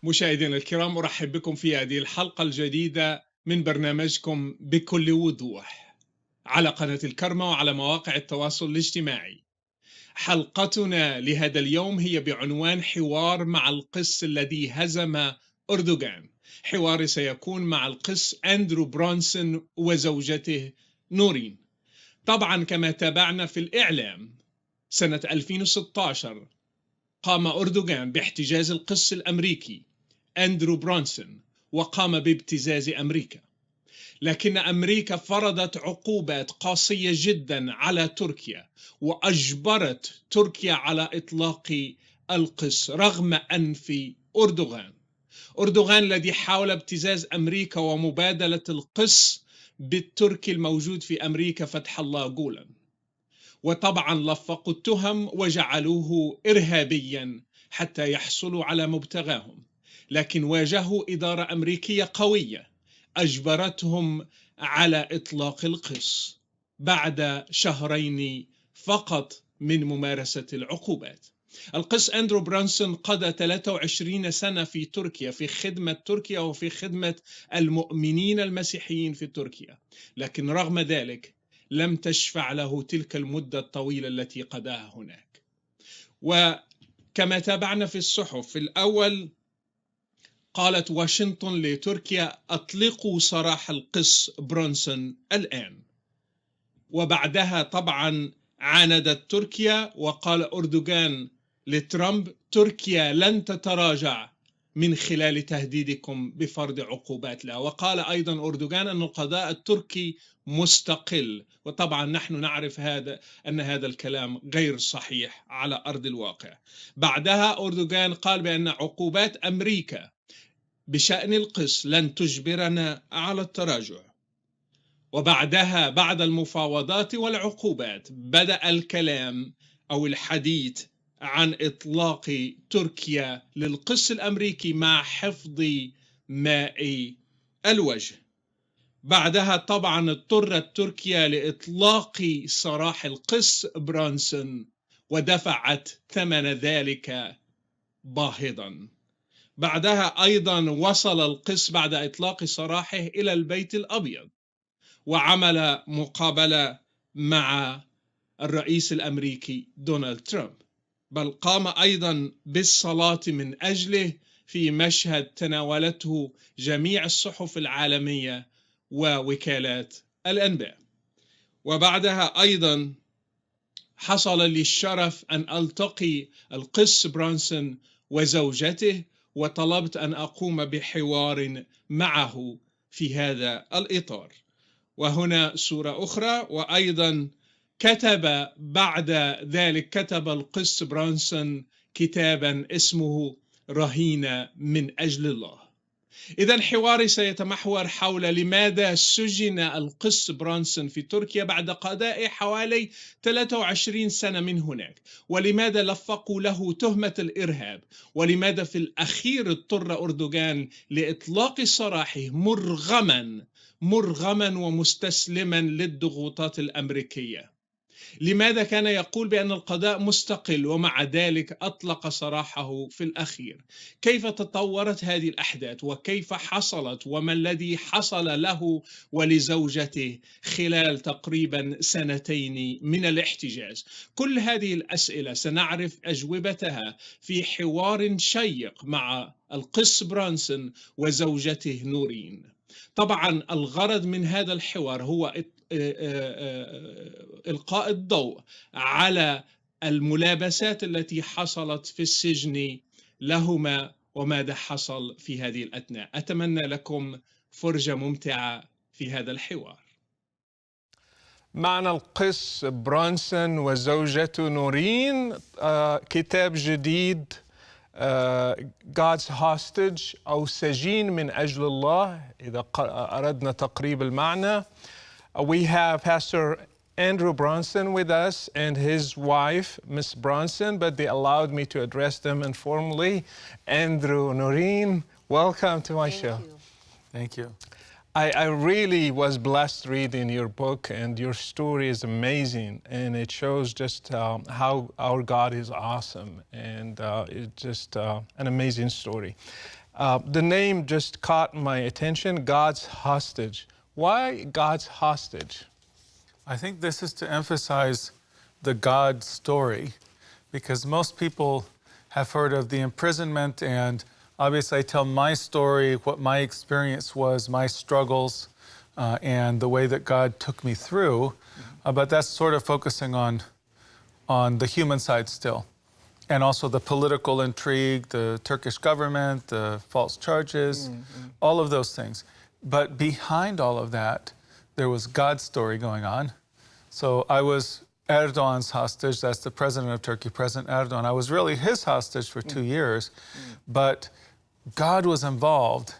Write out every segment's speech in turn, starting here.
مشاهدينا الكرام، أرحب بكم في هذه الحلقة الجديدة من برنامجكم بكل وضوح على قناة الكرمة وعلى مواقع التواصل الاجتماعي. حلقتنا لهذا اليوم هي بعنوان حوار مع القس الذي هزم أردوغان. حواري سيكون مع القس أندرو برونسون وزوجته نورين. طبعا كما تابعنا في الإعلام سنة 2016 قام أردوغان باحتجاز القس الأمريكي أندرو برونسون وقام بابتزاز أمريكا، لكن أمريكا فرضت عقوبات قاسية جدا على تركيا وأجبرت تركيا على إطلاق القس رغم أنف أردوغان. أردوغان الذي حاول ابتزاز أمريكا ومبادلة القس بالتركي الموجود في أمريكا فتح الله جولا، وطبعا لفقوا التهم وجعلوه إرهابيا حتى يحصلوا على مبتغاهم، لكن واجهوا إدارة أمريكية قوية أجبرتهم على إطلاق القس بعد شهرين فقط من ممارسة العقوبات. القس أندرو برونسون قضى 23 سنة في تركيا في خدمة تركيا وفي خدمة المؤمنين المسيحيين في تركيا، لكن رغم ذلك لم تشفع له تلك المدة الطويلة التي قضاها هناك. وكما تابعنا في الصحف، في الأول قالت واشنطن لتركيا أطلقوا سراح القس برونسون الآن، وبعدها طبعا عاندت تركيا وقال أردوغان لترامب تركيا لن تتراجع من خلال تهديدكم بفرض عقوبات لها. وقال أيضا أردوغان أن القضاء التركي مستقل، وطبعا نحن نعرف أن هذا الكلام غير صحيح على أرض الواقع. بعدها أردوغان قال بأن عقوبات أمريكا بشأن القس لن تجبرنا على التراجع. وبعدها بعد المفاوضات والعقوبات بدأ الكلام أو الحديث عن إطلاق تركيا للقس الأمريكي مع حفظ ماء الوجه. بعدها طبعا اضطرت تركيا لإطلاق سراح القس برونسون ودفعت ثمن ذلك باهظا. بعدها أيضا وصل القس بعد إطلاق سراحه إلى البيت الأبيض وعمل مقابلة مع الرئيس الأمريكي دونالد ترامب، بل قام أيضا بالصلاة من أجله في مشهد تناولته جميع الصحف العالمية ووكالات الأنباء. وبعدها أيضا حصل لي الشرف أن ألتقي القس برونسون وزوجته، وطلبت أن أقوم بحوار معه في هذا الإطار. وهنا صورة أخرى، وأيضا كتب بعد ذلك كتب القس برونسون كتابا اسمه رهينة من أجل الله. إذن حواري سيتمحور حول لماذا سجن القس برونسون في تركيا بعد قضاء حوالي 23 سنة من هناك، ولماذا لفقوا له تهمة الإرهاب، ولماذا في الأخير اضطر أردوغان لإطلاق سراحه مرغما ومستسلما للضغوطات الأمريكية. لماذا كان يقول بأن القضاء مستقل ومع ذلك أطلق سراحه في الأخير؟ كيف تطورت هذه الأحداث وكيف حصلت، وما الذي حصل له ولزوجته خلال تقريبا 2 من الاحتجاز؟ كل هذه الأسئلة سنعرف أجوبتها في حوار شيق مع القس برونسون وزوجته نورين. طبعا الغرض من هذا الحوار هو إلقاء الضوء على الملابسات التي حصلت في السجن لهما وماذا حصل في هذه الأثناء. أتمنى لكم فرجة ممتعة في هذا الحوار. معنا القس برونسون وزوجته نورين، كتاب جديد God's Hostage أو سجين من أجل الله إذا أردنا تقريب المعنى. We have Pastor Andrew Bronson with us and his wife, Miss Bronson, but they allowed me to address them informally. Andrew, Noreen, welcome to my show. Thank you. I really was blessed reading your book, and your story is amazing, and it shows just how our God is awesome, and it's just an amazing story. The name just caught my attention, God's hostage. Why God's hostage? I think this is to emphasize the God story, because most people have heard of the imprisonment, and obviously I tell my story, what my experience was, my struggles, and the way that God took me through, but that's sort of focusing on the human side still, and also the political intrigue, the Turkish government, the false charges, all of those things. But behind all of that, there was God's story going on. So I was Erdogan's hostage. That's the president of Turkey, President Erdogan. I was really his hostage for 2 years, but God was involved.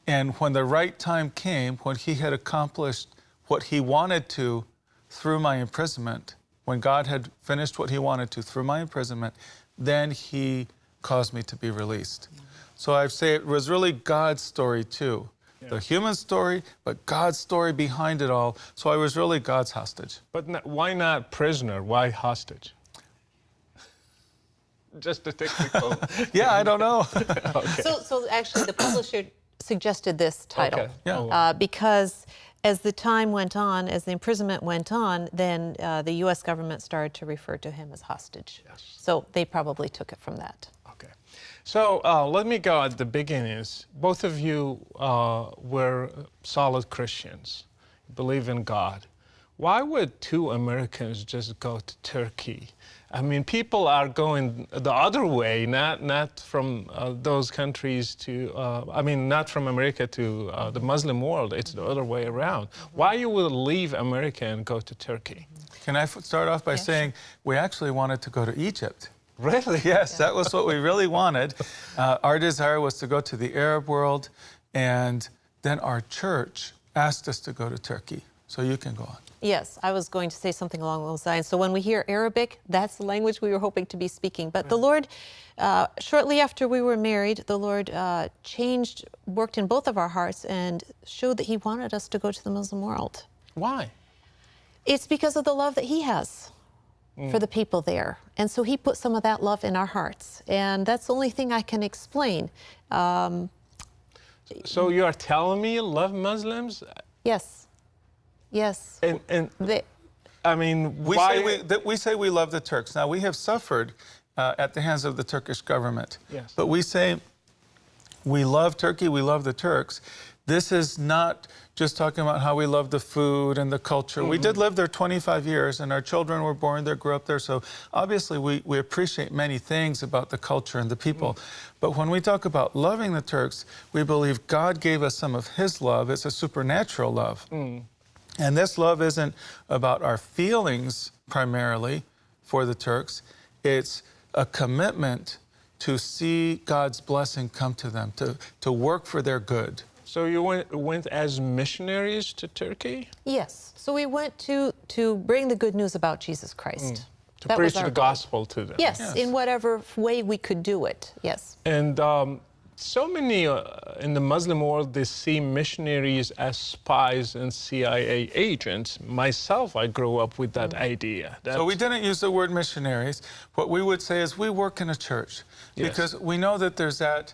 And when the right time came, when he had accomplished what he wanted to through my imprisonment, when God had finished what he wanted to through my imprisonment, then he caused me to be released. So I'd say it was really God's story too. The human story, but God's story behind it all. So I was really God's hostage. But why not prisoner? Why hostage? Just a technical. Yeah, I don't know. Okay. So actually, the publisher suggested this title Okay. Yeah. because as the time went on, as the imprisonment went on, then the U.S. government started to refer to him as hostage. Yes. So they probably took it from that. Okay. So let me go at the beginnings. Both of you were solid Christians, believe in God. Why would two Americans just go to Turkey? I mean, people are going the other way, not from those countries to, not from America to the Muslim world. It's the other way around. Why you would leave America and go to Turkey? Can I start off by saying we actually wanted to go to Egypt? Really? Yes, that was what we really wanted. Our desire was to go to the Arab world, and then our church asked us to go to Turkey. So you can go on. Yes, I was going to say something along those lines. So when we hear Arabic, that's the language we were hoping to be speaking. But the Lord, shortly after we were married, the Lord worked in both of our hearts and showed that he wanted us to go to the Muslim world. Why? It's because of the love that he has for the people there. And so he put some of that love in our hearts. And that's the only thing I can explain. So you are telling me you love Muslims? Yes. Yes. And I mean, We say we love the Turks. Now, we have suffered at the hands of the Turkish government. Yes. But we say we love Turkey, we love the Turks. This is not just talking about how we love the food and the culture. We did live there 25 years, and our children were born there, grew up there. So obviously we appreciate many things about the culture and the people. But when we talk about loving the Turks, we believe God gave us some of his love. It's a supernatural love. And this love isn't about our feelings primarily for the Turks. It's a commitment to see God's blessing come to them, to work for their good. So you went as missionaries to Turkey? Yes. So we went to bring the good news about Jesus Christ. To That was preach our the goal. gospel to them? Yes, in whatever way we could do it. Yes. And so many in the Muslim world, they see missionaries as spies and CIA agents. Myself, I grew up with that idea. So we didn't use the word missionaries. What we would say is we work in a church, because we know that there's that,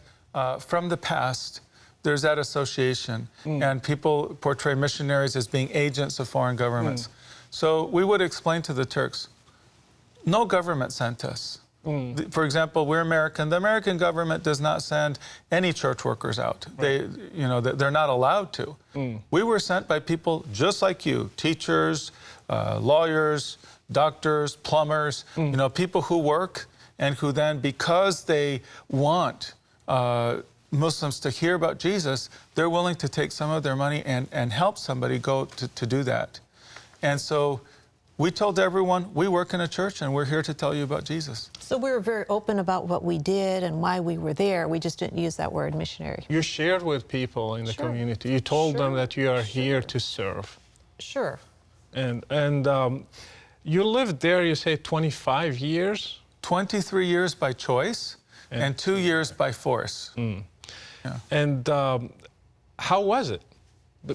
from the past, there's that association, and people portray missionaries as being agents of foreign governments. So we would explain to the Turks, no government sent us. For example, we're American. The American government does not send any church workers out. They're not allowed to. We were sent by people just like you, teachers, lawyers, doctors, plumbers, people who work and who then, because they want Muslims to hear about Jesus, they're willing to take some of their money and help somebody go to do that. And so we told everyone, we work in a church and we're here to tell you about Jesus. So we were very open about what we did and why we were there. We just didn't use that word missionary. You shared with people in the community. You told them that you are here to serve. Sure. And you lived there, you say, 25 years? 23 years by choice and 2 years by force. And how was it?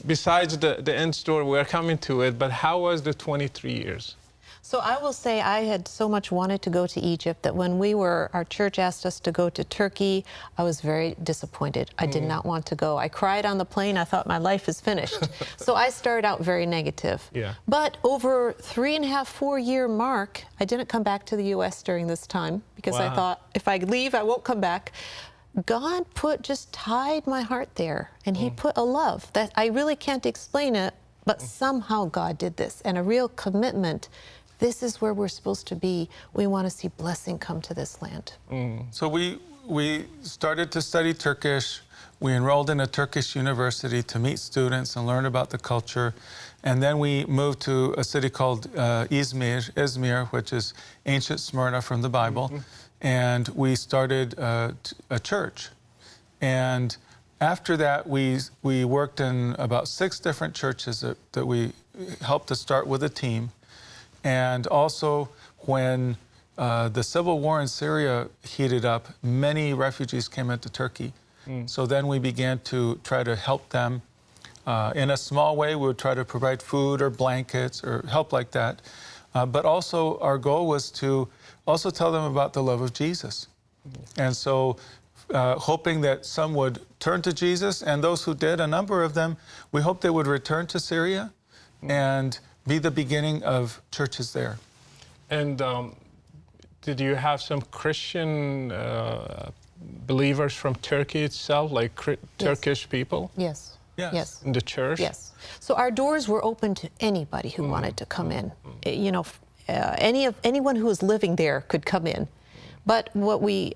besides the end story, we're coming to it, but how was the 23 years? So I will say I had so much wanted to go to Egypt that when our church asked us to go to Turkey, I was very disappointed. I did not want to go. I cried on the plane. I thought my life is finished. So I started out very negative. Yeah. But over 3.5, 4-year mark, I didn't come back to the U.S. during this time because I thought if I leave, I won't come back. God just tied my heart there, and He put a love that I really can't explain it, but somehow God did this, and a real commitment. This is where we're supposed to be. We want to see blessing come to this land. So we started to study Turkish. We enrolled in a Turkish university to meet students and learn about the culture. And then we moved to a city called Izmir, which is ancient Smyrna from the Bible. And we started a church. And after that, we worked in about 6 different churches that we helped to start with a team. And also, when the civil war in Syria heated up, many refugees came into Turkey. So then we began to try to help them. In a small way, we would try to provide food or blankets or help like that. But also, our goal was to also tell them about the love of Jesus. And so, hoping that some would turn to Jesus, and those who did, a number of them, we hoped they would return to Syria and be the beginning of churches there. And did you have some Christian believers from Turkey itself, like Turkish people? Yes. Yes. Yes. In the church? Yes. So our doors were open to anybody who wanted to come in. You know, anyone who was living there could come in. But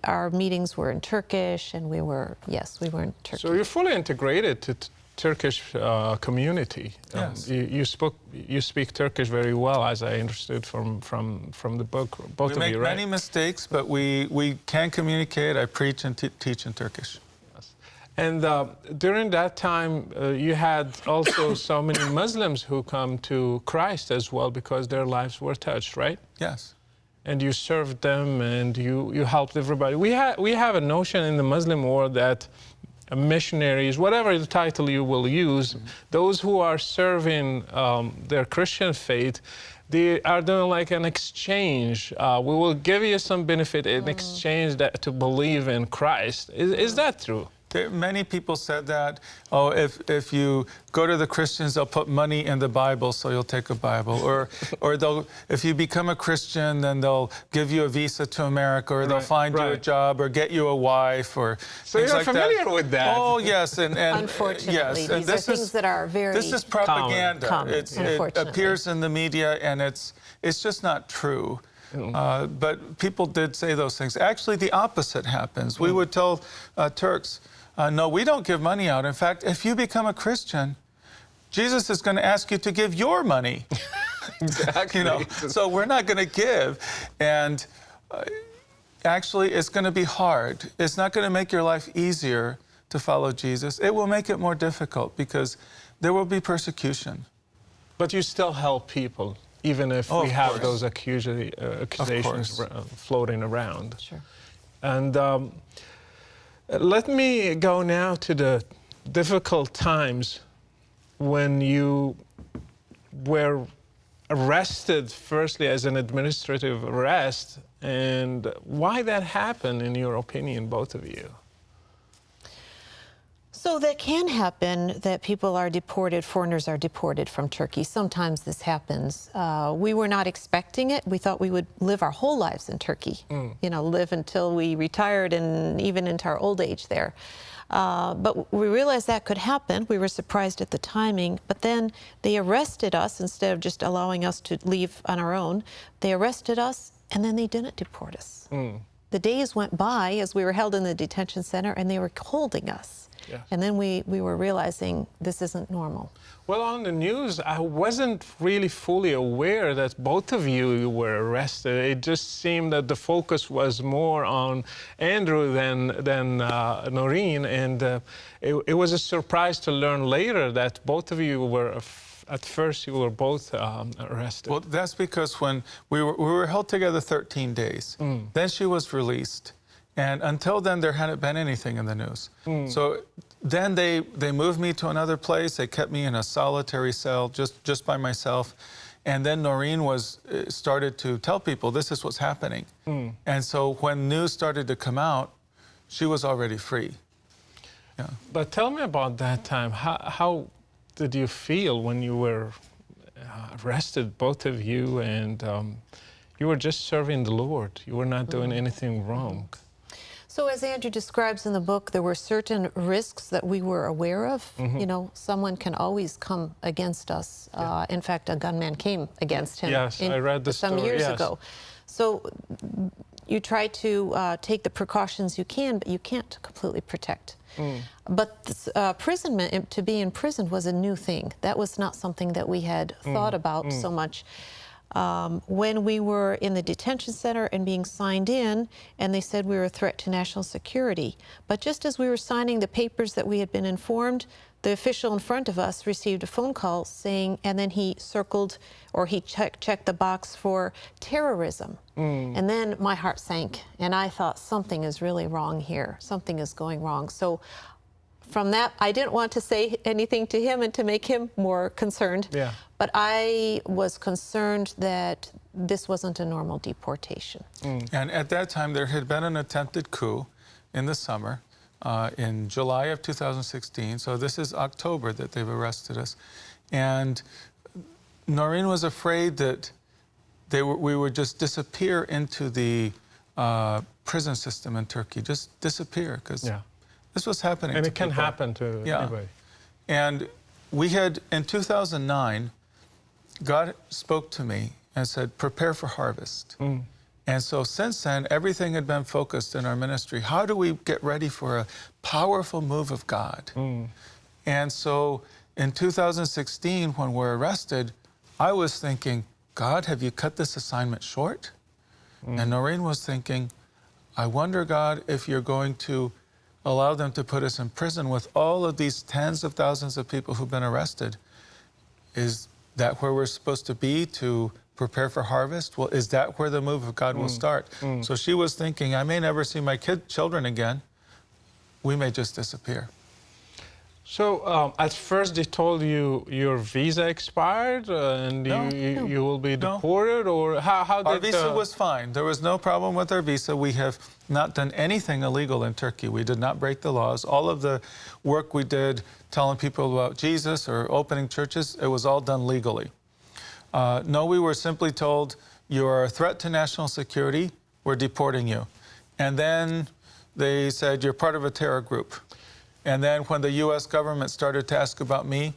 our meetings were in Turkish, and we were in Turkish. So you're fully integrated to Turkish community. Yes. You speak Turkish very well, as I understood from the book. Both of you, right? We make many mistakes, but we can communicate. I preach and teach in Turkish. Yes. And during that time, you had also so many Muslims who come to Christ as well because their lives were touched, right? Yes. And you served them, and you helped everybody. We have a notion in the Muslim world that missionaries, whatever the title you will use, those who are serving their Christian faith, they are doing like an exchange. We will give you some benefit in exchange to believe in Christ. Is that true? Many people said that, if you go to the Christians, they'll put money in the Bible, so you'll take a Bible. Or if you become a Christian, then they'll give you a visa to America, or they'll find you a job, or get you a wife, or so things you're like familiar that. with that. Oh, yes. And unfortunately, yes, and these are things that are very This is propaganda. common, It appears in the media, and it's just not true. But people did say those things. Actually, the opposite happens. We would tell Turks, no, we don't give money out. In fact, if you become a Christian, Jesus is going to ask you to give your money. Exactly. You know, so we're not going to give. And actually, it's going to be hard. It's not going to make your life easier to follow Jesus. It will make it more difficult because there will be persecution. But you still help people, even if we have those accusations floating around. Sure. And let me go now to the difficult times when you were arrested, firstly as an administrative arrest, and why that happened, in your opinion, both of you. So that can happen, that people are deported, foreigners are deported from Turkey. Sometimes this happens. We were not expecting it. We thought we would live our whole lives in Turkey, you know, live until we retired and even into our old age there. But we realized that could happen. We were surprised at the timing, but then they arrested us instead of just allowing us to leave on our own. They arrested us, and then they didn't deport us. The days went by as we were held in the detention center, and they were holding us. Yeah. And then we were realizing this isn't normal. Well, on the news, I wasn't really fully aware that both of you were arrested. It just seemed that the focus was more on Andrew than Noreen, and it was a surprise to learn later that both of you were, at first, you were both arrested. Well, that's because when we were held together 13 days. Then she was released. And until then, there hadn't been anything in the news. So then they moved me to another place. They kept me in a solitary cell just by myself. And then Noreen started to tell people, this is what's happening. And so when news started to come out, she was already free. Yeah. But tell me about that time. How did you feel when you were arrested, both of you, and you were just serving the Lord? You were not doing anything wrong. So as Andrew describes in the book, there were certain risks that we were aware of. You know, someone can always come against us. In fact, a gunman came against him. Yes, I read the some story, years yes. ago. So you try to take the precautions you can, but you can't completely protect. But this, imprisonment, to be imprisoned was a new thing. That was not something that we had thought about so much. When we were in the detention center and being signed in, and they said we were a threat to national security. But just as we were signing the papers that we had been informed, the official in front of us received a phone call saying, and then he circled, or he checked the box for terrorism. And then my heart sank, and I thought, something is really wrong here. Something is going wrong. So from that, I didn't want to say anything to him and to make him more concerned. Yeah. But I was concerned that this wasn't a normal deportation. And at that time, there had been an attempted coup in the summer, in July of 2016. So this is October that they've arrested us. And Noreen was afraid that we would just disappear into the prison system in Turkey, just disappear, because this was happening And to it can people. happen to anybody. And we had, in 2009, God spoke to me and said, prepare for harvest. And so since then, everything had been focused in our ministry. How do we get ready for a powerful move of God? And so in 2016, when we're arrested, I was thinking, God, have you cut this assignment short? And Noreen was thinking, I wonder, God, if you're going to allow them to put us in prison with all of these tens of thousands of people who've been arrested. Is that where we're supposed to be to prepare for harvest? Well, is that where the move of God will start? So she was thinking, I may never see my children again. We may just disappear. So at first they told you your visa expired and you will be deported, or how did... Our visa was fine. There was no problem with our visa. We have not done anything illegal in Turkey. We did not break the laws. All of the work we did telling people about Jesus or opening churches, it was all done legally. No, we were simply told, you are a threat to national security, we're deporting you. And then they said, you're part of a terror group. And then when the U.S. government started to ask about me,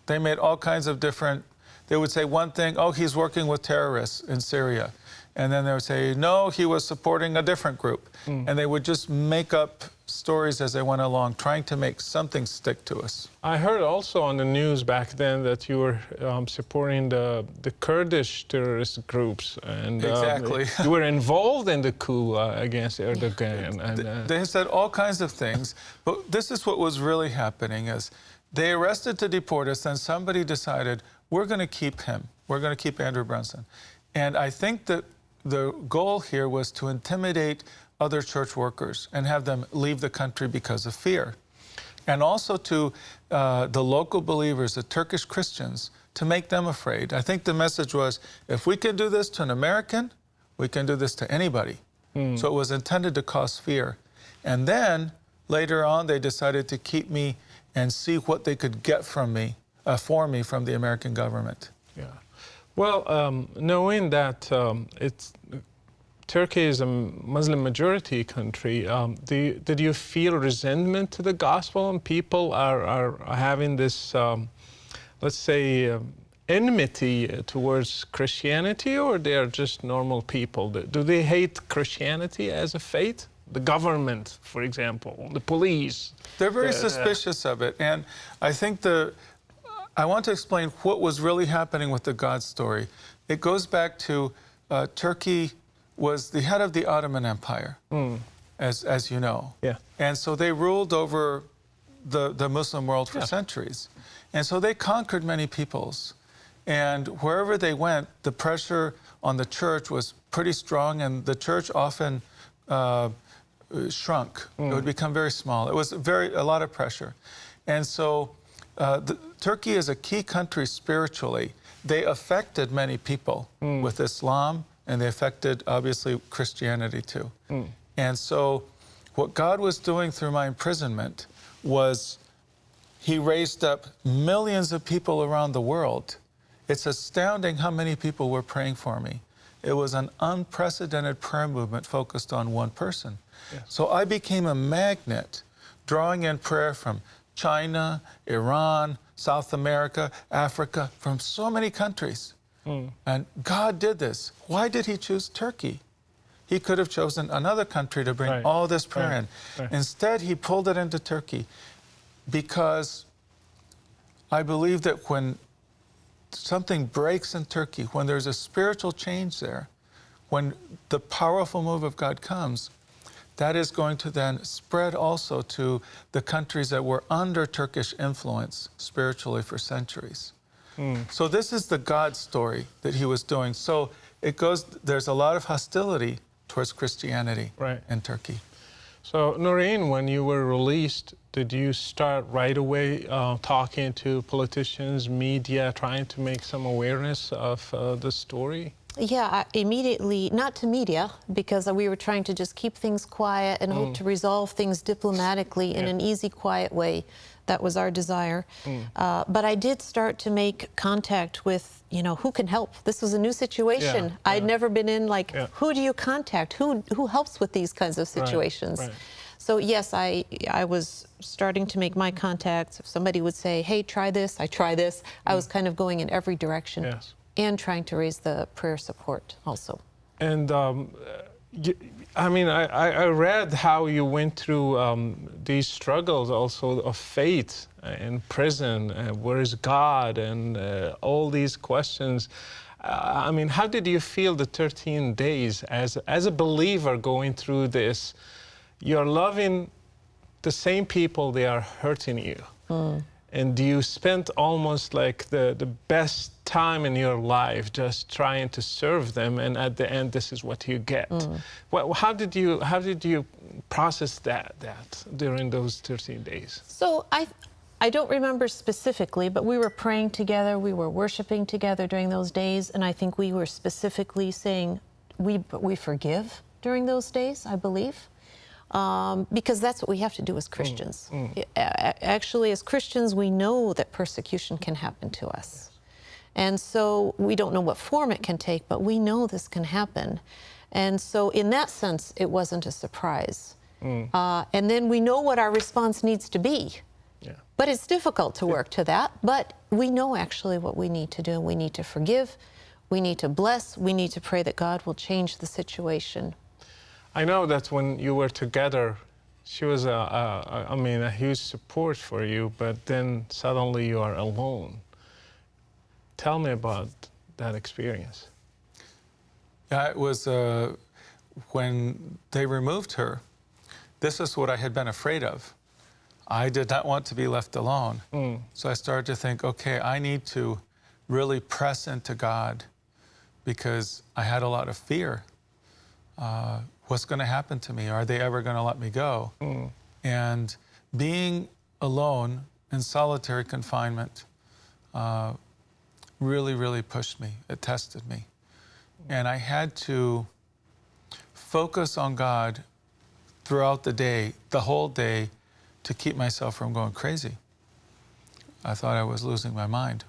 they made all kinds of different, they would say one thing, oh, he's working with terrorists in Syria. And then they would say, no, he was supporting a different group. And they would just make up stories as they went along, trying to make something stick to us. I heard also on the news back then that you were supporting the Kurdish terrorist groups. And Exactly. you were involved in the coup against Erdogan. And, They said all kinds of things, but this is what was really happening is they arrested to deport us, then somebody decided, we're going to keep him. We're going to keep Andrew Brunson. And I think that the goal here was to intimidate other church workers and have them leave the country because of fear. And also to the local believers, the Turkish Christians, to make them afraid. I think the message was, if we can do this to an American, we can do this to anybody. So it was intended to cause fear. And then later on, they decided to keep me and see what they could get from me, for me from the American government. Yeah. Well, knowing that Turkey is a Muslim majority country, did you feel resentment to the gospel, and people are having this, let's say, enmity towards Christianity, or they are just normal people? Do they hate Christianity as a faith? The government, for example, the police? They're very suspicious of it, and I think I want to explain what was really happening with the God story. It goes back to Turkey was the head of the Ottoman Empire, as you know. Yeah. And so they ruled over the Muslim world for centuries. And so they conquered many peoples. And wherever they went, the pressure on the church was pretty strong, and the church often shrunk. It would become very small. It was a lot of pressure. And so Turkey is a key country spiritually. They affected many people with Islam, and they affected, obviously, Christianity too. And so what God was doing through my imprisonment was He raised up millions of people around the world. It's astounding how many people were praying for me. It was an unprecedented prayer movement focused on one person. Yes. So I became a magnet, drawing in prayer from China, Iran, South America, Africa, from so many countries. And God did this. Why did He choose Turkey? He could have chosen another country to bring all this prayer in. Instead, He pulled it into Turkey because I believe that when something breaks in Turkey, when there's a spiritual change there, when the powerful move of God comes, that is going to then spread also to the countries that were under Turkish influence spiritually for centuries. So this is the God story that He was doing. So it goes, there's a lot of hostility towards Christianity in Turkey. So Noreen, when you were released, did you start right away talking to politicians, media, trying to make some awareness of the story? Yeah, immediately, not to media, because we were trying to just keep things quiet and hope to resolve things diplomatically in an easy, quiet way. That was our desire. But I did start to make contact with, you know, who can help. This was a new situation. I'd never been in, like, who do you contact? Who helps with these kinds of situations? So yes, I was starting to make my contacts. If somebody would say, hey, try this, I try this. I was kind of going in every direction and trying to raise the prayer support also. And I mean, I read how you went through these struggles also of faith in prison, where is God, and all these questions. I mean, how did you feel the 13 days as a believer going through this? You're loving the same people, they are hurting you. And you spent almost like the best time in your life just trying to serve them, and at the end, this is what you get. Well, how did you process that during those 13 days? So I don't remember specifically, but we were praying together, we were worshiping together during those days, and I think we were specifically saying we forgive during those days, I believe. Because that's what we have to do as Christians. Actually, as Christians, we know that persecution can happen to us. And so we don't know what form it can take, but we know this can happen. And so in that sense, it wasn't a surprise. And then we know what our response needs to be. But it's difficult to work to that. But we know actually what we need to do. We need to forgive. We need to bless. We need to pray that God will change the situation. I know that when you were together, she was a huge support for you, but then suddenly you are alone. Tell me about that experience. Yeah, it was when they removed her, this is what I had been afraid of. I did not want to be left alone. So I started to think, okay, I need to really press into God because I had a lot of fear. What's going to happen to me? Are they ever going to let me go? And being alone in solitary confinement really, really pushed me. It tested me. And I had to focus on God throughout the day, the whole day, to keep myself from going crazy. I thought I was losing my mind.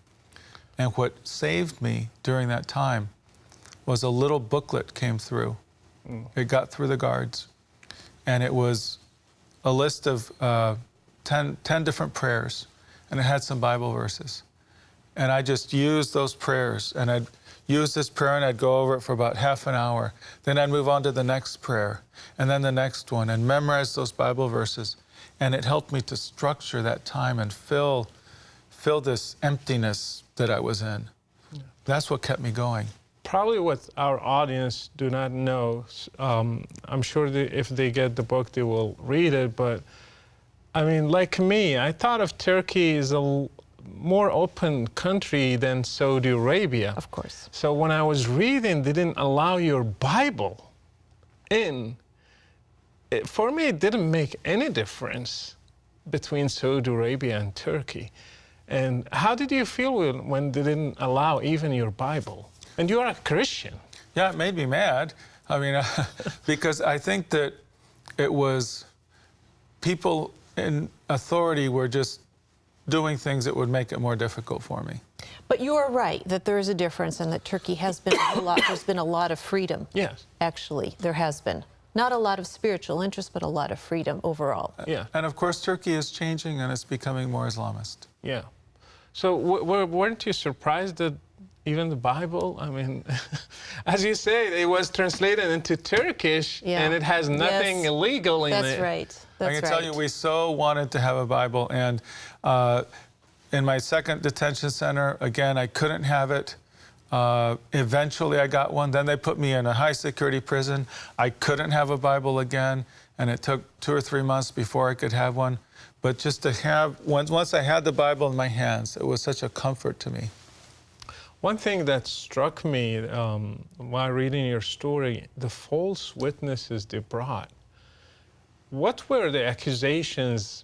And what saved me during that time was a little booklet came through. It got through the guards, and it was a list of 10 different prayers, and it had some Bible verses. And I just used those prayers, and I'd use this prayer, and I'd go over it for about half an hour. Then I'd move on to the next prayer, and then the next one, and memorize those Bible verses. And it helped me to structure that time and fill this emptiness that I was in. That's what kept me going. Probably what our audience do not know, I'm sure if they get the book, they will read it, but I mean, like me, I thought of Turkey as a more open country than Saudi Arabia. Of course. So when I was reading, they didn't allow your Bible in. for me, it didn't make any difference between Saudi Arabia and Turkey. And how did you feel when they didn't allow even your Bible? And you are a Christian. Yeah, it made me mad. I mean, because I think that it was people in authority were just doing things that would make it more difficult for me. But you are right that there is a difference and that Turkey has been there's been a lot of freedom. Yes. Actually, there has been. Not a lot of spiritual interest, but a lot of freedom overall. Yeah. And of course, Turkey is changing and it's becoming more Islamist. Yeah. So weren't you surprised that even the Bible, I mean, as you say, it was translated into Turkish and it has nothing illegal in it. That's right. That's I can tell you, we so wanted to have a Bible. And in my second detention center, again, I couldn't have it. Eventually, I got one. Then they put me in a high-security prison. I couldn't have a Bible again, and it took 2 or 3 months before I could have one. But just to have, once I had the Bible in my hands, it was such a comfort to me. One thing that struck me while reading your story, the false witnesses they brought. What were the accusations,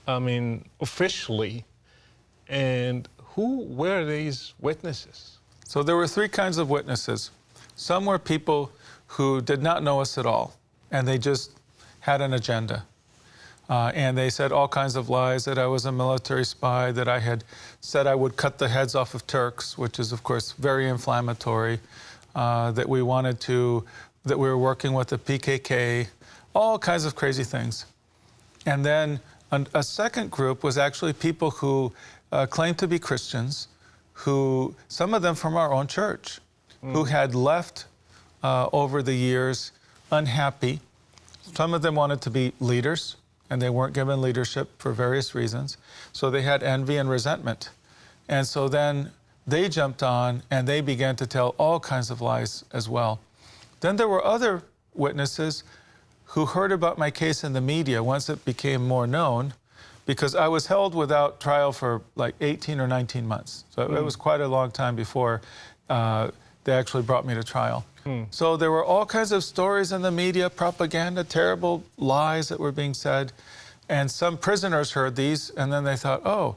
I mean, officially, and who were these witnesses? So there were 3 kinds of witnesses. Some were people who did not know us at all, and they just had an agenda. And they said all kinds of lies, that I was a military spy, that I had said I would cut the heads off of Turks, which is, of course, very inflammatory, that we were working with the PKK, all kinds of crazy things. And then a second group was actually people who claimed to be Christians, who, some of them from our own church, who had left over the years unhappy. Some of them wanted to be leaders, and they weren't given leadership for various reasons. So they had envy and resentment. And so then they jumped on and they began to tell all kinds of lies as well. Then there were other witnesses who heard about my case in the media once it became more known, because I was held without trial for like 18 or 19 months. So it was quite a long time before they actually brought me to trial. So there were all kinds of stories in the media, propaganda, terrible lies that were being said. And some prisoners heard these, and then they thought, oh,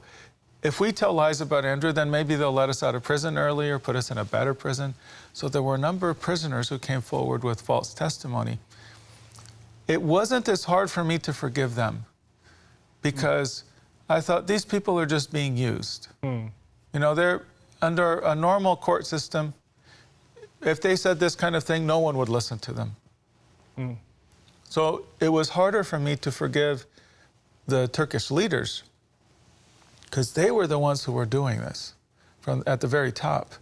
if we tell lies about Andrew, then maybe they'll let us out of prison earlier, put us in a better prison. So there were a number of prisoners who came forward with false testimony. It wasn't as hard for me to forgive them, because I thought these people are just being used. You know, they're under a normal court system. If they said this kind of thing, no one would listen to them. So it was harder for me to forgive the Turkish leaders, because they were the ones who were doing this at the very top.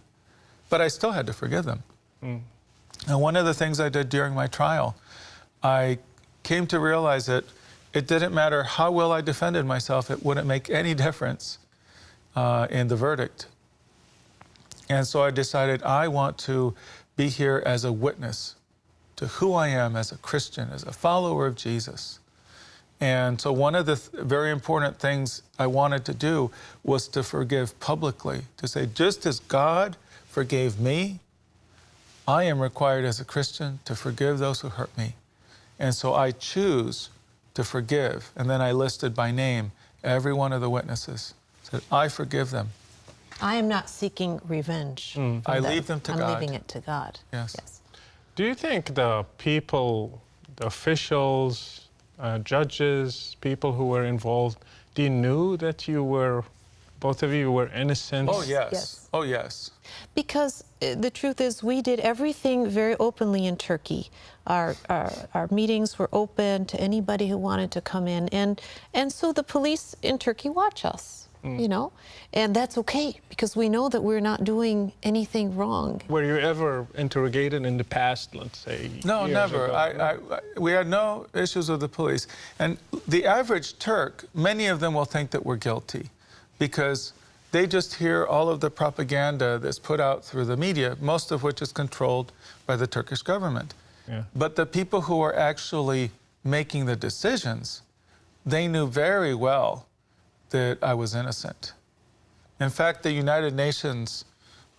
But I still had to forgive them. And one of the things I did during my trial, I came to realize that it didn't matter how well I defended myself, it wouldn't make any difference in the verdict. And so I decided I want to be here as a witness to who I am as a Christian, as a follower of Jesus. And so one of the very important things I wanted to do was to forgive publicly, to say, just as God forgave me, I am required as a Christian to forgive those who hurt me. And so I choose to forgive. And then I listed by name every one of the witnesses, said, I forgive them. I am not seeking revenge. I leave them to God. I'm leaving it to God. Yes. Do you think the people, the officials, judges, people who were involved, they knew that you were, both of you were innocent? Oh, yes. Yes. Oh, yes. Because the truth is, we did everything very openly in Turkey. Our meetings were open to anybody who wanted to come in. And so the police in Turkey watch us. You know, and that's okay, because we know that we're not doing anything wrong. Were you ever interrogated in the past, let's say? No, years never. ago? We had no issues with the police. And the average Turk, many of them will think that we're guilty, because they just hear all of the propaganda that's put out through the media, most of which is controlled by the Turkish government. Yeah. But the people who are actually making the decisions, they knew very well that I was innocent. In fact, the United Nations,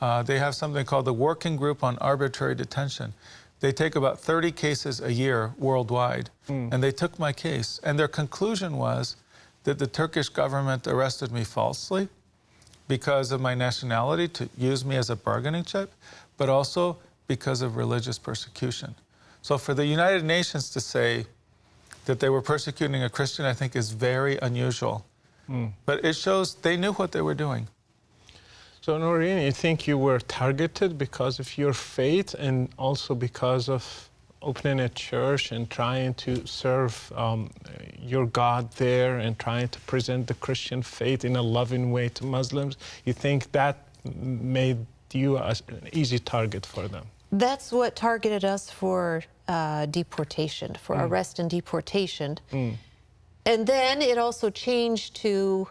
they have something called the Working Group on Arbitrary Detention. They take about 30 cases a year worldwide, and they took my case. And their conclusion was that the Turkish government arrested me falsely because of my nationality, to use me as a bargaining chip, but also because of religious persecution. So for the United Nations to say that they were persecuting a Christian, I think is very unusual. But it shows they knew what they were doing. So, Noreen, you think you were targeted because of your faith and also because of opening a church and trying to serve your God there and trying to present the Christian faith in a loving way to Muslims? You think that made you an easy target for them? That's what targeted us for deportation, for arrest and deportation. And then it also changed to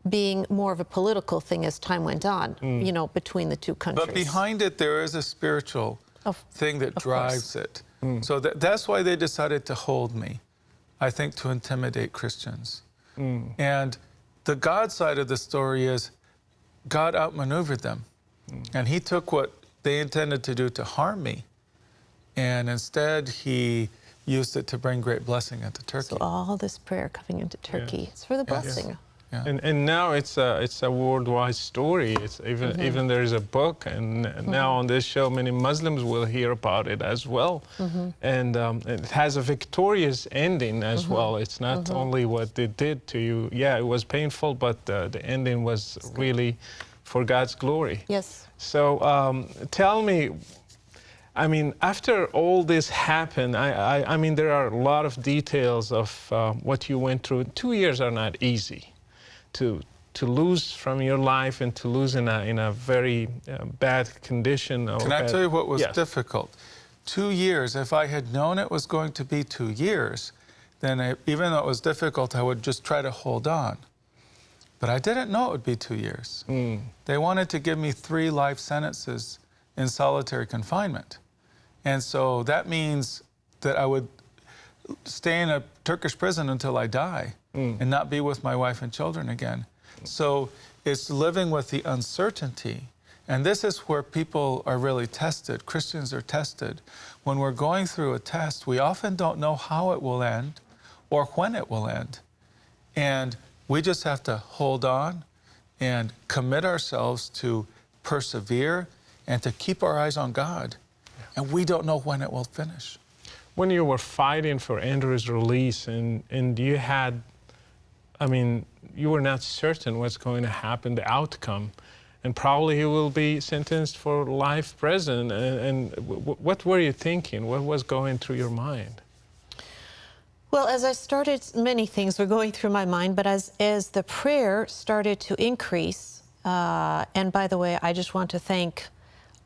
being more of a political thing as time went on, you know, between the two countries. But behind it, there is a spiritual thing that drives it. So that's why they decided to hold me, I think, to intimidate Christians. And the God side of the story is God outmaneuvered them. And he took what they intended to do to harm me, and instead he used it to bring great blessing into Turkey. So all this prayer coming into Turkey, it's for the blessing. And now it's a worldwide story. It's even there is a book, and now on this show many Muslims will hear about it as well. And it has a victorious ending as well. It's not only what they did to you. Yeah, it was painful, but the ending was really for God's glory. Yes. So tell me, I mean, after all this happened, I mean, there are a lot of details of what you went through. 2 years are not easy. To lose from your life and to lose in a very bad condition. Can I tell you what was difficult? 2 years, if I had known it was going to be 2 years, then even though it was difficult, I would just try to hold on. But I didn't know it would be 2 years. They wanted to give me 3 life sentences in solitary confinement. And so that means that I would stay in a Turkish prison until I die and not be with my wife and children again. So it's living with the uncertainty. And this is where people are really tested. Christians are tested. When we're going through a test, we often don't know how it will end or when it will end. And we just have to hold on and commit ourselves to persevere and to keep our eyes on God. And we don't know when it will finish. When you were fighting for Andrew's release and you had, I mean, you were not certain what's going to happen, the outcome, and probably he will be sentenced for life prison. And what were you thinking? What was going through your mind? Well, as I started, many things were going through my mind, but as the prayer started to increase, and by the way, I just want to thank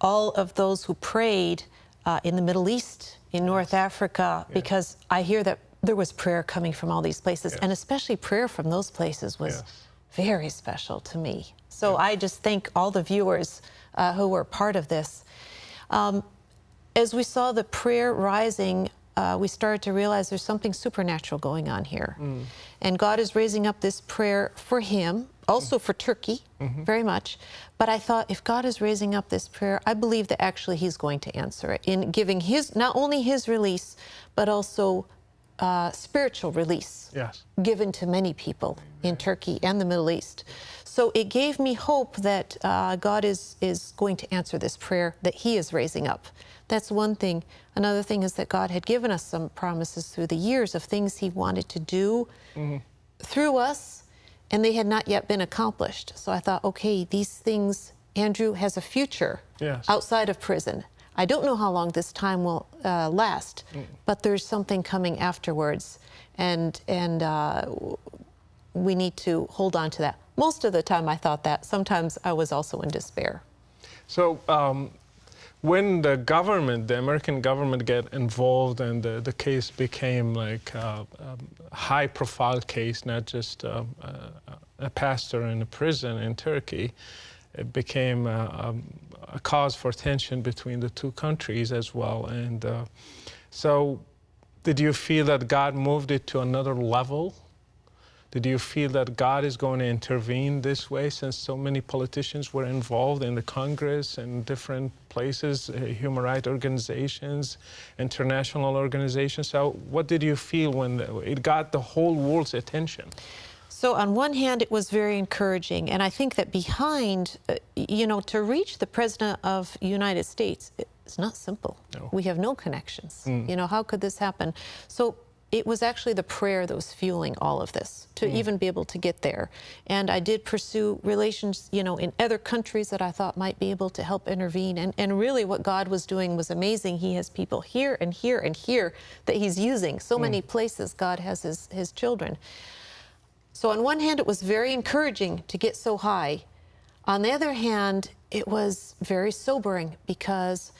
all of those who prayed in the Middle East, in North Africa, because I hear that there was prayer coming from all these places, and especially prayer from those places was very special to me. So I just thank all the viewers who were part of this. As we saw the prayer rising, we started to realize there's something supernatural going on here. And God is raising up this prayer for him, also for Turkey, very much. But I thought, if God is raising up this prayer, I believe that actually he's going to answer it in giving his, not only his release, but also spiritual release given to many people in Turkey and the Middle East. So it gave me hope that God is going to answer this prayer that he is raising up. That's one thing. Another thing is that God had given us some promises through the years of things he wanted to do through us, and they had not yet been accomplished. So I thought, okay, these things, Andrew has a future outside of prison. I don't know how long this time will last, but there's something coming afterwards, and we need to hold on to that. Most of the time I thought that. Sometimes I was also in despair. So when the government, the American government, get involved and the case became like a high-profile case, not just a pastor in a prison in Turkey, it became a cause for tension between the two countries as well. And so did you feel that God moved it to another level Did you feel that God is going to intervene this way since so many politicians were involved in the Congress and different places, human rights organizations, international organizations? So what did you feel when it got the whole world's attention? So on one hand, it was very encouraging. And I think that behind, to reach the President of the United States, it's not simple. No. We have no connections. How could this happen? So it was actually the prayer that was fueling all of this, to even be able to get there. And I did pursue relations, in other countries that I thought might be able to help intervene. And really what God was doing was amazing. He has people here and here and here that he's using. So many places God has his children. So on one hand, it was very encouraging to get so high. On the other hand, it was very sobering because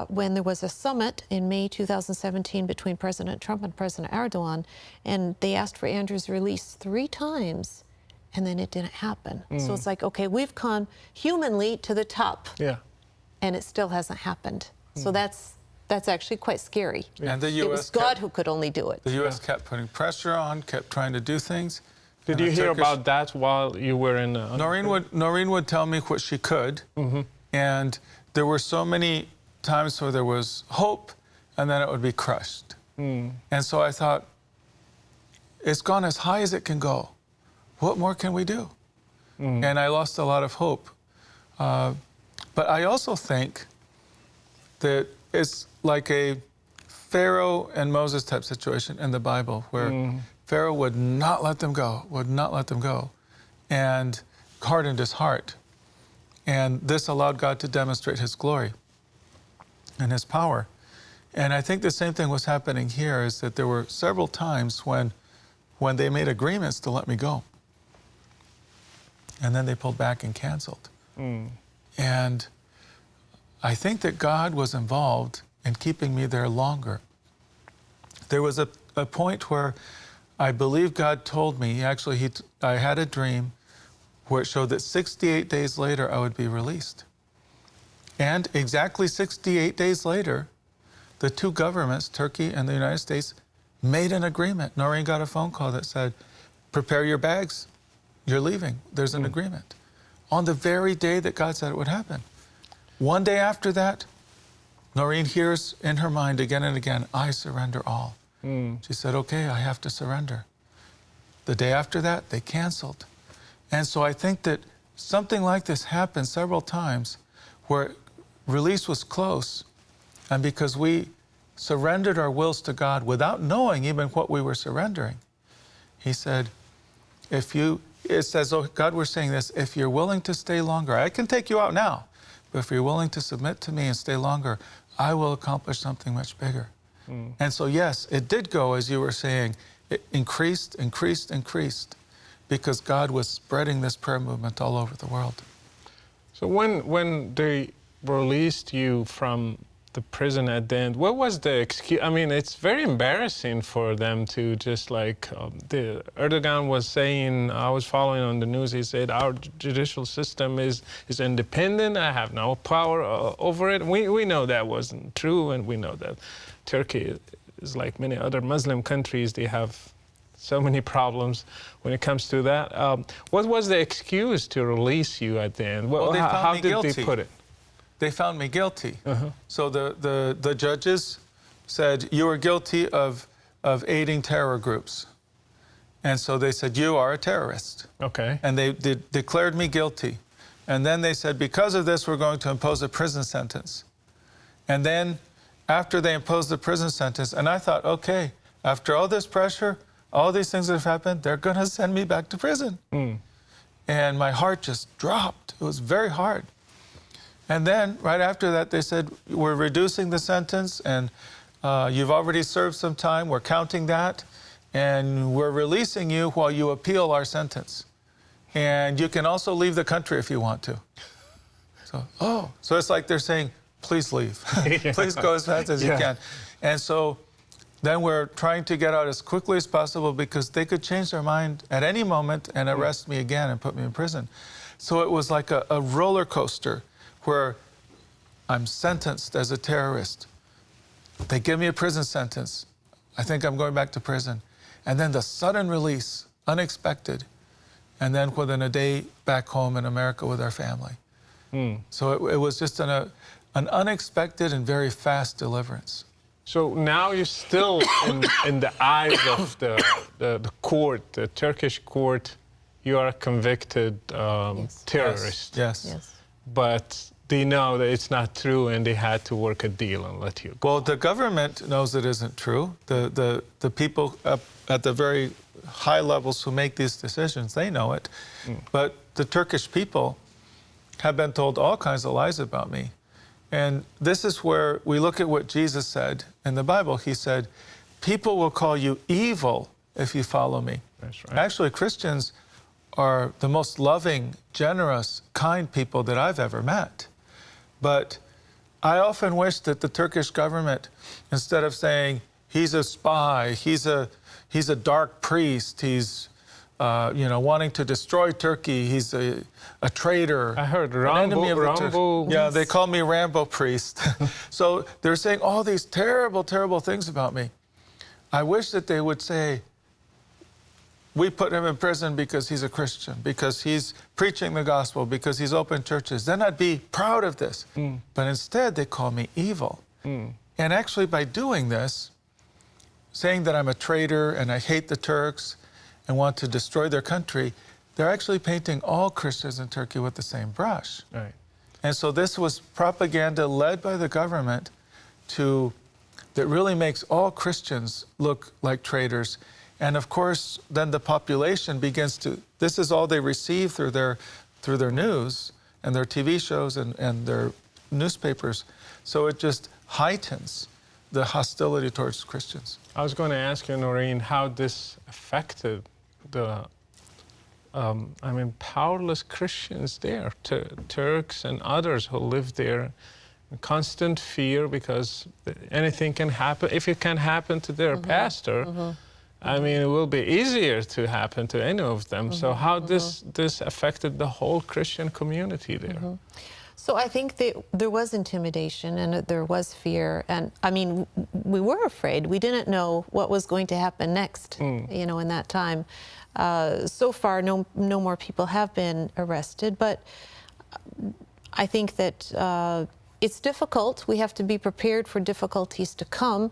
when there was a summit in May 2017 between President Trump and President Erdogan, and they asked for Andrew's release 3 times, and then it didn't happen. So it's like, okay, we've come humanly to the top, and it still hasn't happened. So that's actually quite scary. And the U.S. It was God who could only do it. The U.S. kept putting pressure on, kept trying to do things. Did you hear about that while you were in? Noreen would tell me what she could, and there were so many times where there was hope, and then it would be crushed. And so I thought, it's gone as high as it can go. What more can we do? And I lost a lot of hope. But I also think that it's like a Pharaoh and Moses type situation in the Bible, where Pharaoh would not let them go, and hardened his heart. And this allowed God to demonstrate his glory and his power. And I think the same thing was happening here, is that there were several times when they made agreements to let me go. And then they pulled back and canceled. And I think that God was involved in keeping me there longer. There was a point where I believe God told me, I had a dream where it showed that 68 days later I would be released. And exactly 68 days later, the 2 governments, Turkey and the United States, made an agreement. Noreen got a phone call that said, prepare your bags, you're leaving. There's an agreement. On the very day that God said it would happen. One day after that, Noreen hears in her mind again and again, I surrender all. She said, okay, I have to surrender. The day after that, they canceled. And so I think that something like this happened several times where release was close, and because we surrendered our wills to God without knowing even what we were surrendering, he said, it says, oh, God, we're saying this, if you're willing to stay longer, I can take you out now, but if you're willing to submit to me and stay longer, I will accomplish something much bigger. And so, yes, it did go, as you were saying, it increased, because God was spreading this prayer movement all over the world. So when they released you from the prison at the end, what was the excuse? I mean, it's very embarrassing for them to just Erdogan was saying, I was following on the news, he said, our judicial system is independent, I have no power over it. We know that wasn't true, and we know that Turkey is like many other Muslim countries, they have so many problems when it comes to that. What was the excuse to release you at the end? How did they put it? They found me guilty. So the judges said, you are guilty of aiding terror groups. And so they said, you are a terrorist. Okay. And they declared me guilty. And then they said, because of this, we're going to impose a prison sentence. And then after they imposed the prison sentence, and I thought, okay, after all this pressure, all these things that have happened, they're going to send me back to prison. And my heart just dropped. It was very hard. And then right after that, they said, we're reducing the sentence, and you've already served some time. We're counting that, and we're releasing you while you appeal our sentence. And you can also leave the country if you want to. So it's like they're saying, please leave. Please go as fast as you can. And so then we're trying to get out as quickly as possible, because they could change their mind at any moment and arrest me again and put me in prison. So it was like a roller coaster where I'm sentenced as a terrorist. They give me a prison sentence. I think I'm going back to prison. And then the sudden release unexpected, and then within a day back home in America with our family. So it was just an unexpected and very fast deliverance. So now you're still in the eyes of the court, the Turkish court, you are a convicted terrorist. Yes. But they know that it's not true and they had to work a deal and let you go. Well, the government knows it isn't true. The people up at the very high levels who make these decisions, they know it. But the Turkish people have been told all kinds of lies about me. And this is where we look at what Jesus said in the Bible. He said, people will call you evil if you follow me. That's right. Actually, Christians are the most loving, generous, kind people that I've ever met. But I often wish that the Turkish government, instead of saying, he's a spy, he's a dark priest, he's wanting to destroy Turkey, he's a traitor. I heard Rambo. Yeah, they call me Rambo priest. So they're saying all these terrible, terrible things about me. I wish that they would say, we put him in prison because he's a Christian, because he's preaching the gospel, because he's opened churches. Then I'd be proud of this. But instead, they call me evil. And actually, by doing this, saying that I'm a traitor and I hate the Turks and want to destroy their country, they're actually painting all Christians in Turkey with the same brush. Right. And so this was propaganda led by the government that really makes all Christians look like traitors. And of course, then the population begins to, this is all they receive through their news and their TV shows and their newspapers. So it just heightens the hostility towards Christians. I was going to ask you, Noreen, how this affected the, powerless Christians there, Turks and others who live there. Constant fear because anything can happen. If it can happen to their pastor, it will be easier to happen to any of them. So how this affected the whole Christian community there? So I think there was intimidation and there was fear. And we were afraid. We didn't know what was going to happen next, in that time. So far, no more people have been arrested. But I think that it's difficult. We have to be prepared for difficulties to come.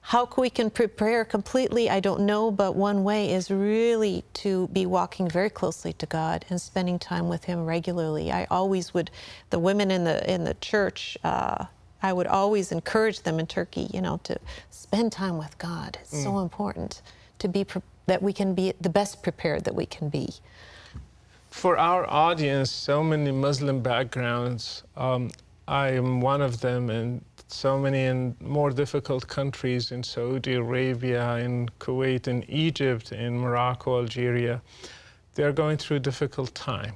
How we can prepare completely, I don't know, but one way is really to be walking very closely to God and spending time with Him regularly. I always would, the women in the church, I would always encourage them in Turkey, to spend time with God. It's so important to be that we can be the best prepared that we can be. For our audience, so many Muslim backgrounds, I am one of them, and so many in more difficult countries, in Saudi Arabia, in Kuwait, in Egypt, in Morocco, Algeria. They're going through a difficult time.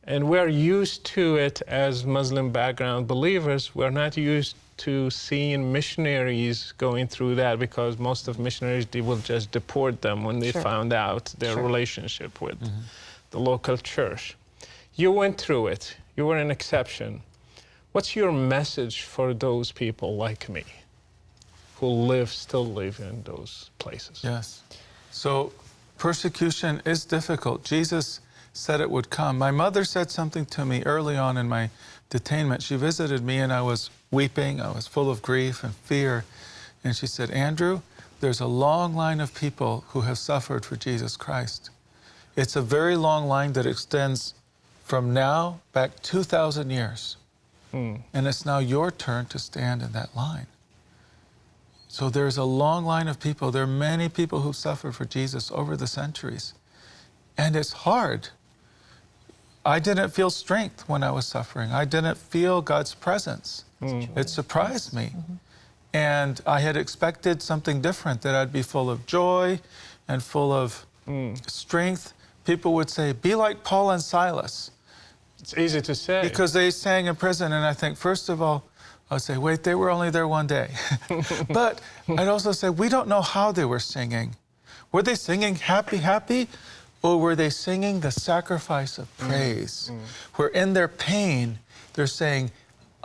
And we're used to it as Muslim background believers. We're not used to seeing missionaries going through that because most of missionaries, they will just deport them when they found out their relationship with the local church. You went through it. You were an exception. What's your message for those people like me who still live in those places? Yes. So persecution is difficult. Jesus said it would come. My mother said something to me early on in my detainment. She visited me and I was weeping. I was full of grief and fear. And she said, Andrew, there's a long line of people who have suffered for Jesus Christ. It's a very long line that extends from now back 2,000 years. And it's now your turn to stand in that line. So there's a long line of people. There are many people who've suffered for Jesus over the centuries. And it's hard. I didn't feel strength when I was suffering. I didn't feel God's presence. It surprised me. And I had expected something different, that I'd be full of joy and full of strength. People would say, be like Paul and Silas. It's easy to say. Because they sang in prison, and I think, first of all, I'd say, wait, they were only there one day. But I'd also say, we don't know how they were singing. Were they singing happy, happy? Or were they singing the sacrifice of praise? Where in their pain, they're saying,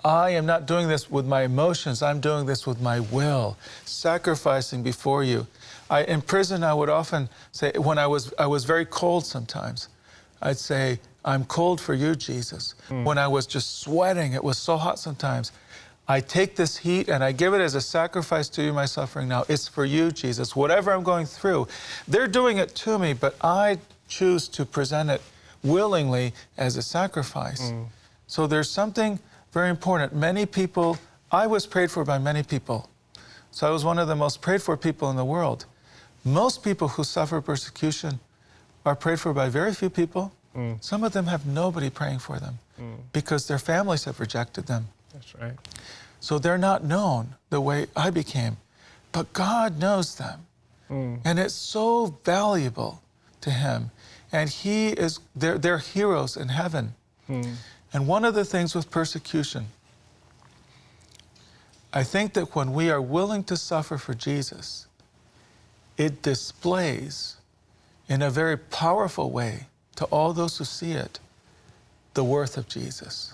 I am not doing this with my emotions, I'm doing this with my will, sacrificing before you. In prison, I would often say, when I was very cold sometimes, I'd say, I'm cold for you, Jesus. When I was just sweating, it was so hot sometimes. I take this heat and I give it as a sacrifice to you, my suffering now. It's for you, Jesus. Whatever I'm going through, they're doing it to me, but I choose to present it willingly as a sacrifice. So there's something very important. Many people, I was prayed for by many people. So I was one of the most prayed for people in the world. Most people who suffer persecution are prayed for by very few people. Some of them have nobody praying for them because their families have rejected them. That's right. So they're not known the way I became, but God knows them. And it's so valuable to him. And he is, they're heroes in heaven. And one of the things with persecution, I think that when we are willing to suffer for Jesus, it displays in a very powerful way to all those who see it, the worth of Jesus.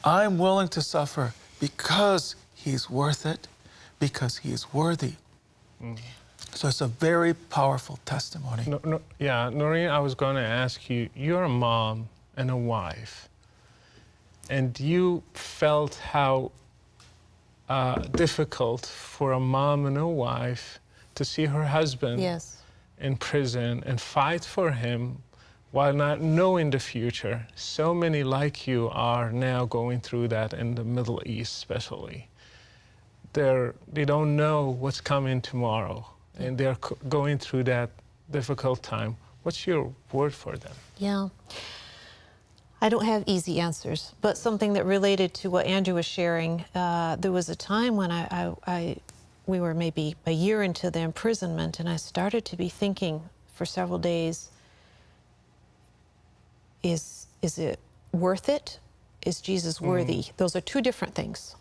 I'm willing to suffer because he's worth it, because he is worthy. So it's a very powerful testimony. Yeah, Noreen, I was going to ask you, you're a mom and a wife, and you felt how difficult for a mom and a wife to see her husband in prison and fight for him while not knowing the future. So many like you are now going through that in the Middle East especially. They don't know what's coming tomorrow, and they're going through that difficult time. What's your word for them? Yeah. I don't have easy answers, but something that related to what Andrew was sharing, there was a time when we were maybe a year into the imprisonment, and I started to be thinking for several days, is it worth it? Is Jesus worthy? Those are two different things.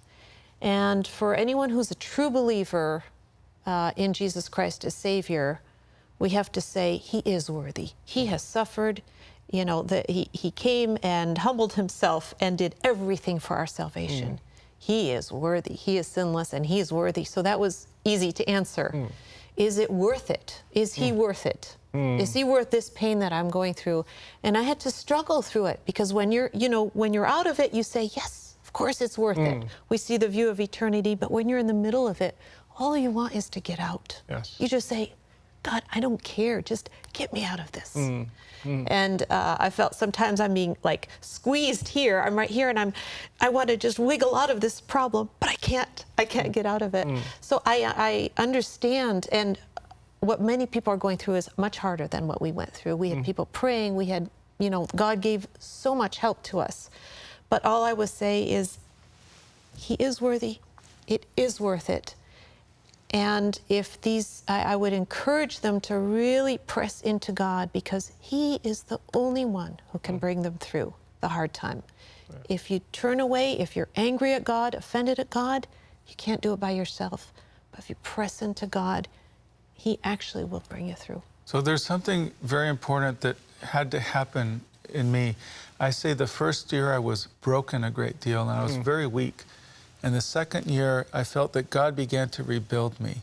And for anyone who's a true believer in Jesus Christ as Savior, we have to say he is worthy. He has suffered. You know, he came and humbled himself and did everything for our salvation. He is worthy. He is sinless, and he is worthy. So that was easy to answer. Is it worth it? Is he worth it? Is he worth this pain that I'm going through? And I had to struggle through it, because when you're out of it, you say, yes, of course it's worth it. We see the view of eternity, but when you're in the middle of it, all you want is to get out. Yes. You just say, God, I don't care. Just get me out of this. And I felt sometimes I'm being like squeezed here. I'm right here, and I want to just wiggle out of this problem, but I can't. I can't get out of it. So I understand, and what many people are going through is much harder than what we went through. We had people praying. We had, God gave so much help to us. But all I would say is, he is worthy. It is worth it. And if I would encourage them to really press into God, because he is the only one who can bring them through the hard time. Right. If you turn away, if you're angry at God, offended at God, you can't do it by yourself. But if you press into God, he actually will bring you through. So there's something very important that had to happen in me. I say the first year I was broken a great deal, and I was very weak. And the second year, I felt that God began to rebuild me.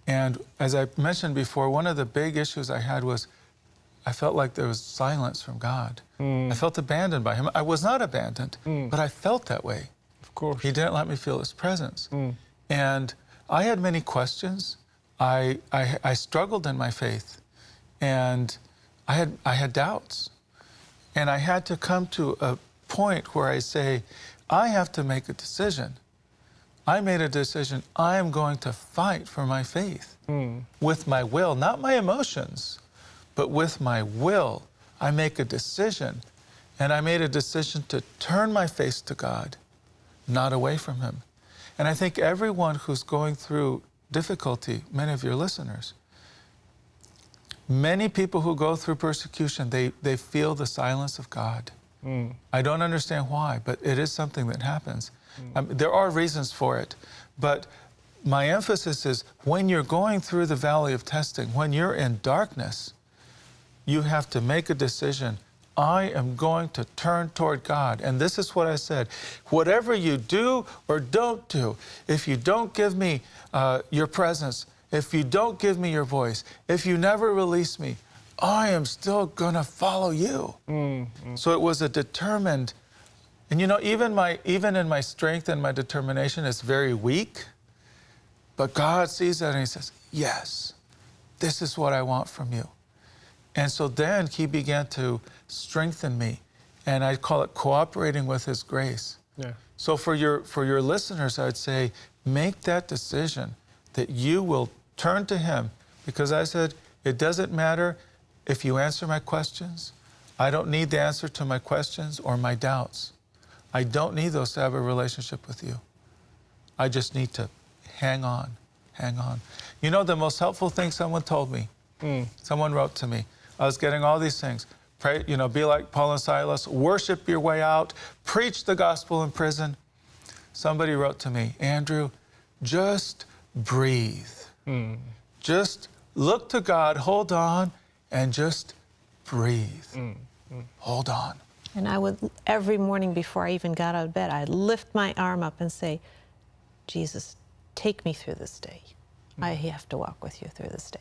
And as I mentioned before, one of the big issues I had was I felt like there was silence from God. I felt abandoned by him. I was not abandoned, but I felt that way. Of course. He didn't let me feel his presence. And I had many questions. I struggled in my faith, and I had doubts. And I had to come to a point where I say, I have to make a decision. I made a decision. I am going to fight for my faith with my will, not my emotions, but with my will. I make a decision, and I made a decision to turn my face to God, not away from him. And I think everyone who's going through difficulty, many of your listeners, many people who go through persecution, they feel the silence of God. I don't understand why, but it is something that happens. There are reasons for it, but my emphasis is when you're going through the valley of testing, when you're in darkness, you have to make a decision. I am going to turn toward God. And this is what I said. Whatever you do or don't do, if you don't give me your presence, if you don't give me your voice, if you never release me, I am still going to follow you. So it was a determined, and you know, even in my strength and my determination, it's very weak. But God sees that and he says, yes, this is what I want from you. And so then he began to strengthen me. And I call it cooperating with his grace. Yeah. So for your listeners, I would say, make that decision that you will turn to him. Because I said, it doesn't matter if you answer my questions. I don't need the answer to my questions or my doubts. I don't need those to have a relationship with you. I just need to hang on, hang on. You know, the most helpful thing someone told me, someone wrote to me, I was getting all these things. Pray, you know, be like Paul and Silas, worship your way out, preach the gospel in prison. Somebody wrote to me, Andrew, just breathe. Just look to God, hold on, and just breathe. Hold on. And I would, every morning before I even got out of bed, I'd lift my arm up and say, Jesus, take me through this day. I have to walk with you through this day.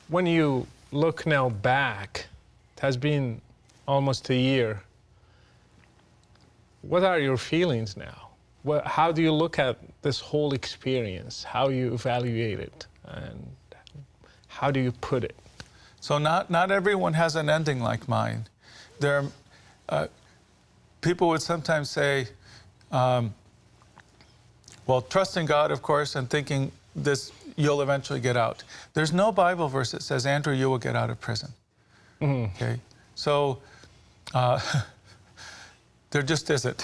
When you look now back, it has been almost a year. What are your feelings now? How do you look at this whole experience? How you evaluate it? And how do you put it? So not everyone has an ending like mine. There, people would sometimes say, well, trusting God, of course, and thinking this, you'll eventually get out. There's no Bible verse that says, Andrew, you will get out of prison. Okay, so there just isn't.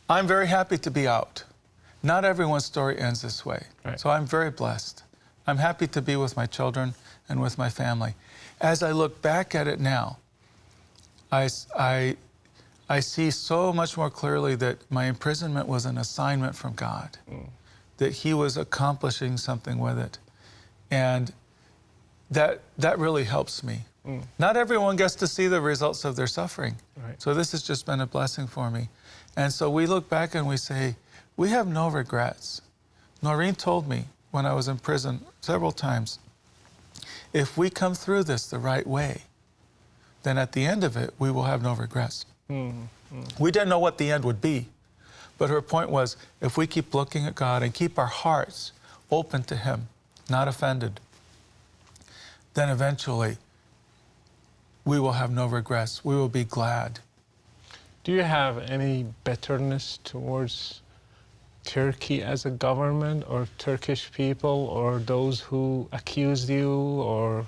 I'm very happy to be out. Not everyone's story ends this way. Right. So I'm very blessed. I'm happy to be with my children and with my family. As I look back at it now, I see so much more clearly that my imprisonment was an assignment from God, that he was accomplishing something with it. And that really helps me. Not everyone gets to see the results of their suffering. Right. So this has just been a blessing for me. And so we look back and we say, we have no regrets. Noreen told me when I was in prison several times, if we come through this the right way, then at the end of it, we will have no regrets. We didn't know what the end would be, but her point was, if we keep looking at God and keep our hearts open to him, not offended, then eventually we will have no regrets. We will be glad. Do you have any bitterness towards Turkey as a government or Turkish people or those who accused you? Or,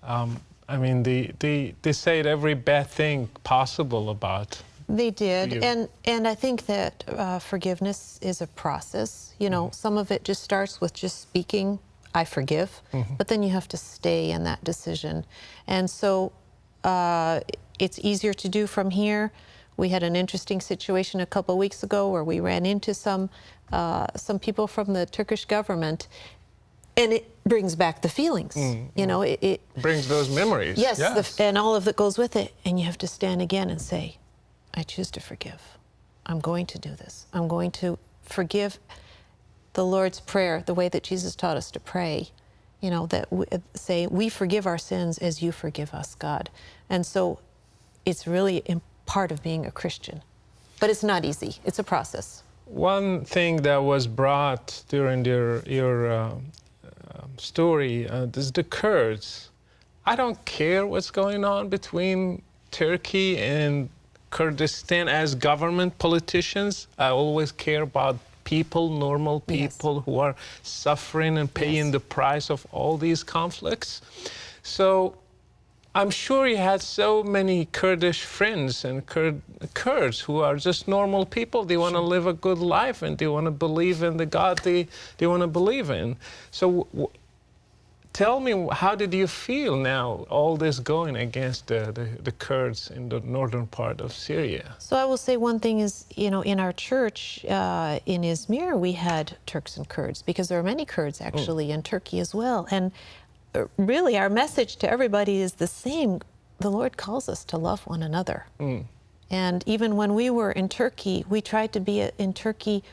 I mean, they said every bad thing possible about They did, you. and I think that forgiveness is a process. You know, some of it just starts with just speaking, I forgive, but then you have to stay in that decision. And so it's easier to do from here. We had an interesting situation a couple of weeks ago where we ran into some people from the Turkish government, and it brings back the feelings. You know, it brings those memories. Yes, Yes. and all of that goes with it. And you have to stand again and say, I choose to forgive. I'm going to do this. I'm going to forgive. The Lord's Prayer, the way that Jesus taught us to pray, you know, that we say, we forgive our sins as you forgive us, God. And so it's really part of being a Christian. But it's not easy. It's a process. One thing that was brought during your story is the Kurds. I don't care what's going on between Turkey and Kurdistan as government politicians. I always care about people, normal people who are suffering and paying the price of all these conflicts. So I'm sure you had so many Kurdish friends and Kurds who are just normal people. They want to live a good life and they want to believe in the God they want to believe in. So tell me, how did you feel now, all this going against the Kurds in the northern part of Syria? So I will say one thing is, you know, in our church in Izmir, we had Turks and Kurds, because there are many Kurds actually in Turkey as well. And really, our message to everybody is the same. The Lord calls us to love one another. And even when we were in Turkey, we tried to be in Turkey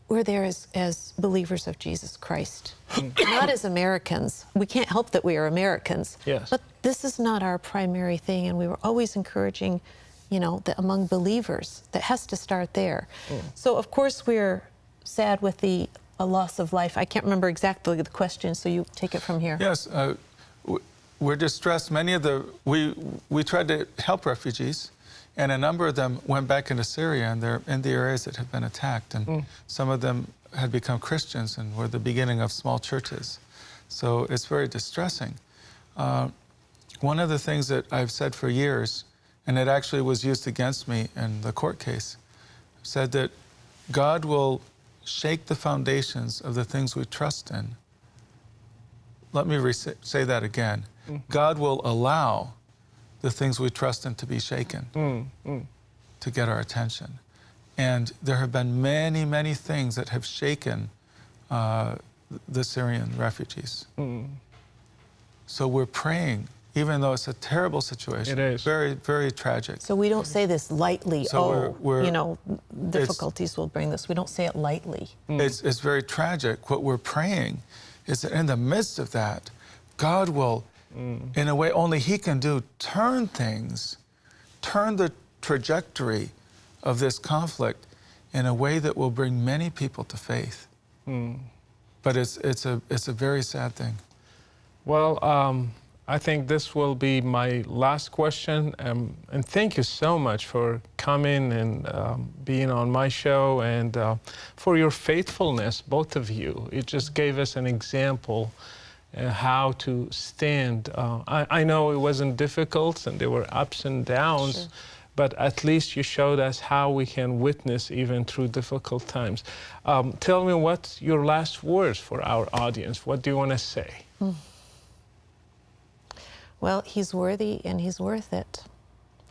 we're there as believers of Jesus Christ, not as Americans. We can't help that we are Americans. Yes. But this is not our primary thing, and we were always encouraging, you know, that among believers, that has to start there. So, of course, we're sad with a loss of life. I can't remember exactly the question, so you take it from here. Yes, we're distressed. Many of we tried to help refugees, and a number of them went back into Syria, and they're in the areas that have been attacked. And some of them had become Christians and were the beginning of small churches. So it's very distressing. One of the things that I've said for years, and it actually was used against me in the court case, said that God will shake the foundations of the things we trust in. Let me say that again. God will allow the things we trust in to be shaken to get our attention. And there have been many, many things that have shaken the Syrian refugees. So we're praying, even though it's a terrible situation. It is. Very, very tragic. So we don't say this lightly, So you know, difficulties will bring this. We don't say it lightly. It's very tragic. What we're praying is that in the midst of that, God will, in a way only He can do, turn things, turn the trajectory of this conflict in a way that will bring many people to faith. But it's a very sad thing. Well, I think this will be my last question. And thank you so much for coming and being on my show, and for your faithfulness, both of you. It just gave us an example how to stand. I know it wasn't difficult and there were ups and downs, sure, but at least you showed us how we can witness even through difficult times. Tell me, what's your last words for our audience? What do you want to say? Well, He's worthy and He's worth it.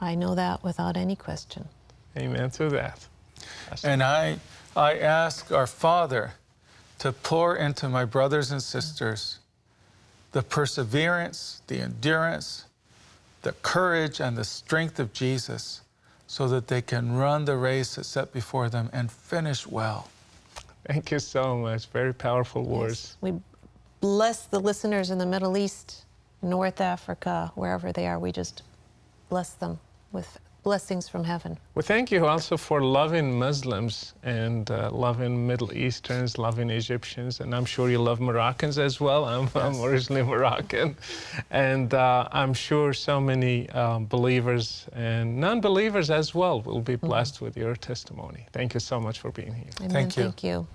I know that without any question. Amen to that. And I ask our Father to pour into my brothers and sisters the perseverance, the endurance, the courage, and the strength of Jesus, so that they can run the race that's set before them and finish well. Thank you so much. Very powerful words. Yes. We bless the listeners in the Middle East, North Africa, wherever they are. We just bless them with blessings from heaven. Well, thank you also for loving Muslims and loving Middle Easterns, loving Egyptians, and I'm sure you love Moroccans as well. I'm originally Moroccan, and I'm sure so many believers and non-believers as well will be blessed with your testimony. Thank you so much for being here. Amen. Thank you. Thank you.